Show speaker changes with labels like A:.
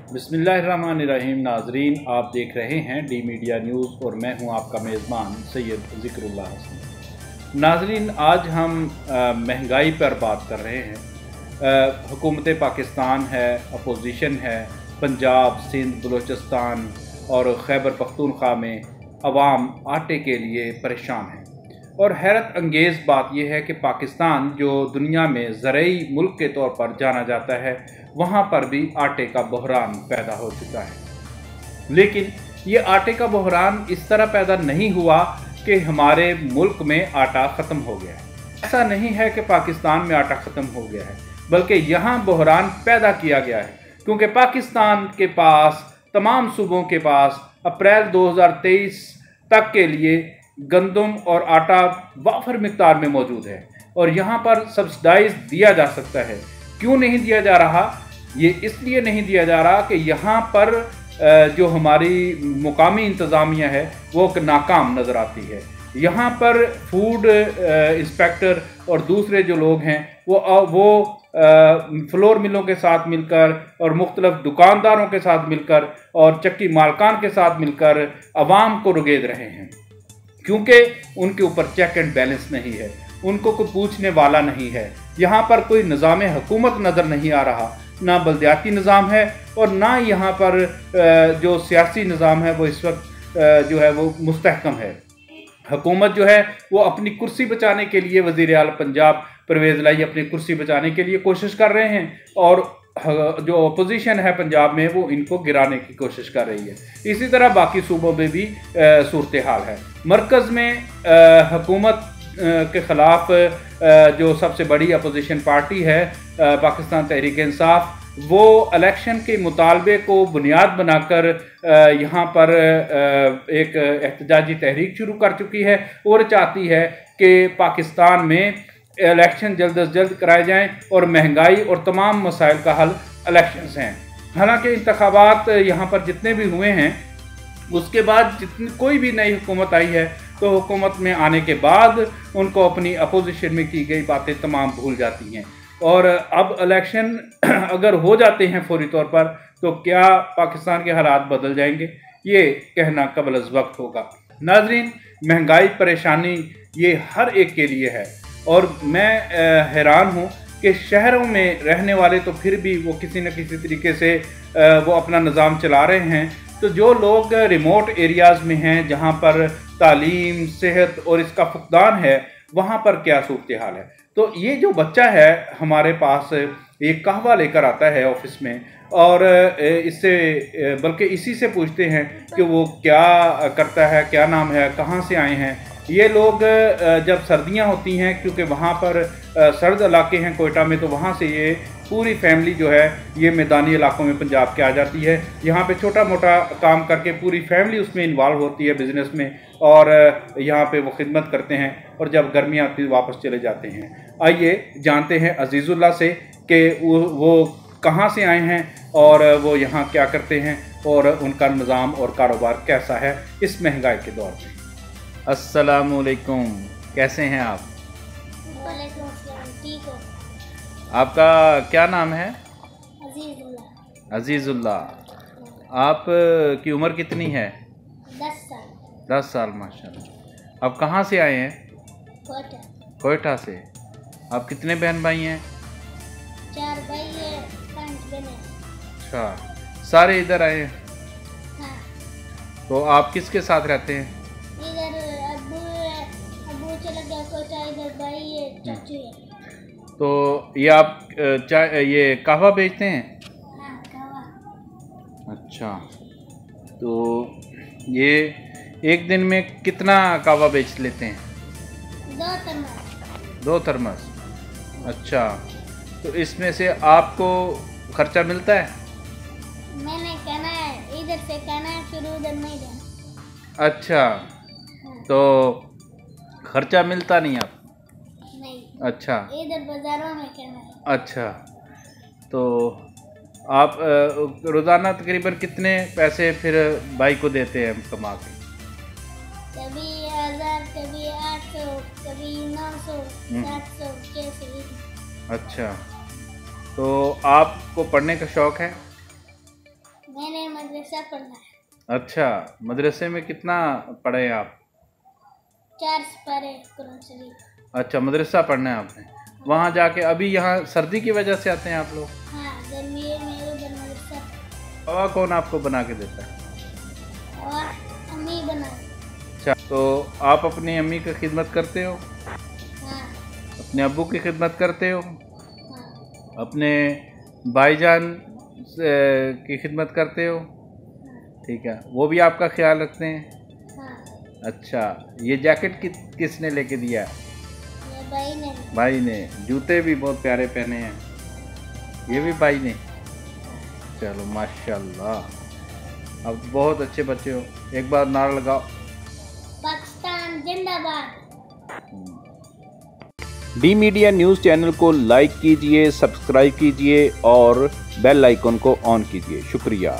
A: बिस्मिल्लाहिर्रहमानिर्रहीम। नाजरीन, आप देख रहे हैं डी मीडिया न्यूज़ और मैं हूं आपका मेज़बान सैयद ज़िक्रुल्लाह हसन। नाजरीन, आज हम महंगाई पर बात कर रहे हैं। हुकूमत पाकिस्तान है, अपोजिशन है, पंजाब, सिंध, बलूचिस्तान और खैबर पख्तूनख्वा में अवाम आटे के लिए परेशान है। और हैरत अंगेज़ बात यह है कि पाकिस्तान जो दुनिया में ज़रई मुल्क के तौर पर जाना जाता है, वहाँ पर भी आटे का बहरान पैदा हो चुका है। लेकिन ये आटे का बहरान इस तरह पैदा नहीं हुआ कि हमारे मुल्क में आटा ख़त्म हो गया है। ऐसा नहीं है कि पाकिस्तान में आटा ख़त्म हो गया है, बल्कि यहाँ बहरान पैदा किया गया है क्योंकि पाकिस्तान के पास, तमाम सूबों के पास अप्रैल 2023 तक के लिए गंदम और आटा वाफर मिक़दार में मौजूद है और यहाँ पर सब्सिडाइज दिया जा सकता है। क्यों नहीं दिया जा रहा? ये इसलिए नहीं दिया जा रहा कि यहाँ पर जो हमारी मुकामी इंतज़ामिया है वो नाकाम नज़र आती है। यहाँ पर फूड इंस्पेक्टर और दूसरे जो लोग हैं वो फ्लोर मिलों के साथ मिलकर और मुख्तलिफ दुकानदारों के साथ मिलकर और चक्की मालकान के साथ मिलकर अवाम को रुगेद रहे हैं, क्योंकि उनके ऊपर चेक एंड बैलेंस नहीं है, उनको कोई पूछने वाला नहीं है। यहाँ पर कोई निज़ाम हुकूमत नज़र नहीं आ रहा, ना बल्दियाती निज़ाम है और ना यहाँ पर जो सियासी निज़ाम है वो इस वक्त जो है वो मुस्तहकम है। हुकूमत जो है वो अपनी कुर्सी बचाने के लिए, वज़ीर आला पंजाब परवेज़ लाई अपनी कुर्सी बचाने के लिए कोशिश कर रहे हैं और जो अपोजिशन है पंजाब में वो इनको गिराने की कोशिश कर रही है। इसी तरह बाकी सूबों में भी सूरत हाल है। मरकज़ में हुकूमत के ख़िलाफ़ जो सबसे बड़ी अपोजिशन पार्टी है पाकिस्तान तहरीक इंसाफ, वो इलेक्शन के मुतालबे को बुनियाद बनाकर यहाँ पर एक एहतजाजी तहरीक शुरू कर चुकी है और चाहती है कि पाकिस्तान में इलेक्शन जल्द अज जल्द कराए जाएं और महंगाई और तमाम मसाइल का हल इलेक्शन से हैं। हालांकि इंतखाबात यहाँ पर जितने भी हुए हैं उसके बाद कोई भी नई हुकूमत आई है तो हुकूमत में आने के बाद उनको अपनी अपोजिशन में की गई बातें तमाम भूल जाती हैं और अब इलेक्शन अगर हो जाते हैं फौरी तौर पर तो क्या पाकिस्तान के हालात बदल जाएंगे, ये कहना कबल अज़ वक्त होगा। नाज़रीन, महंगाई परेशानी ये हर एक के लिए है और मैं हैरान हूँ कि शहरों में रहने वाले तो फिर भी वो किसी न किसी तरीके से वो अपना निज़ाम चला रहे हैं, तो जो लोग रिमोट एरियाज़ में हैं जहाँ पर तालीम, सेहत और इसका फुकदान है, वहाँ पर क्या सूरत हाल है। तो ये जो बच्चा है हमारे पास, ये कहवा लेकर आता है ऑफिस में और इससे बल्कि इसी से पूछते हैं कि वो क्या करता है, क्या नाम है, कहाँ से आए हैं। ये लोग जब सर्दियाँ होती हैं, क्योंकि वहाँ पर सर्द इलाके हैं कोयटा में, तो वहाँ से ये पूरी फैमिली जो है ये मैदानी इलाकों में पंजाब के आ जाती है। यहाँ पे छोटा मोटा काम करके पूरी फैमिली उसमें इन्वॉल्व होती है बिज़नेस में और यहाँ पे वो खिदमत करते हैं और जब गर्मियाँ आती है वापस चले जाते हैं। आइए जानते हैं अजीज़ुल्लाह से कि वो कहाँ से आए हैं और वो यहाँ क्या करते हैं और उनका निज़ाम और कारोबार कैसा है इस महंगाई के दौर में। अस्सलामुअलैकुम, कैसे हैं आप?
B: ठीक हो?
A: आपका क्या नाम है?
B: अजीज़ुल्लाह।
A: अजीज़ुल्लाह। आप की उम्र कितनी है?
B: 10 साल।
A: 10 साल, माशाल्लाह। आप कहाँ से आए हैं?
B: कोयटा।
A: कोयटा से। आप कितने बहन भाई हैं?
B: 4 भाई है, 5 बहनें।
A: अच्छा, सारे इधर आए हैं?
B: हाँ।
A: तो आप किसके साथ रहते हैं?
B: इधर अब्बू है, अब्बू चला गया कोयटा, इधर भाई है, चाचू है।
A: तो ये आप ये कहवा बेचते हैं?
B: हाँ, कहवा।
A: अच्छा, तो ये एक दिन में कितना कहवा बेच लेते हैं?
B: 2 थर्मस।
A: 2 थर्मस। अच्छा, तो इसमें से आपको खर्चा मिलता है?
B: मैंने कहना है, इधर से कहना है, फिर उधर नहीं जाना।
A: अच्छा।
B: हाँ।
A: तो खर्चा मिलता नहीं आप?
B: नहीं।
A: अच्छा।
B: इधर बाजारों में कहना है।
A: अच्छा, तो आप रोज़ाना तकरीबन कितने पैसे फिर भाई को देते हैं कमा के?
B: कभी 1000, कभी 800, कभी 900, 700, 600।
A: अच्छा, तो आपको पढ़ने का शौक़ है?
B: मदरसा पढ़ना है।
A: अच्छा, मदरसे में कितना पढ़े हैं आप?
B: 4 पढ़े कुरान शरीफ।
A: अच्छा, मदरसा पढ़ना है आपने। वहाँ जाके अभी यहाँ सर्दी की वजह से आते हैं आप लोग?
B: हाँ, गर्मी में उधर मदरसा।
A: हवा कौन आपको बना के देता है?
B: और अम्मी बना।
A: अच्छा, तो आप अपनी अम्मी की खिदमत करते हो?
B: हाँ।
A: अपने अब्बू की खिदमत करते हो?
B: हाँ।
A: अपने भाईजान की खिदमत करते हो?
B: हाँ।
A: ठीक है, वो भी आपका ख्याल रखते हैं?
B: हाँ।
A: अच्छा, ये जैकेट किसने लेके दिया है?
B: ये भाई ने।
A: भाई ने। जूते भी बहुत प्यारे पहने हैं, ये भी भाई ने। चलो माशाल्लाह, अब बहुत अच्छे बच्चे हो। एक बार नारा लगाओ।
B: पाकिस्तान जिंदाबाद।
A: डी मीडिया न्यूज़ चैनल को लाइक कीजिए, सब्सक्राइब कीजिए और बेल आइकन को ऑन कीजिए। शुक्रिया।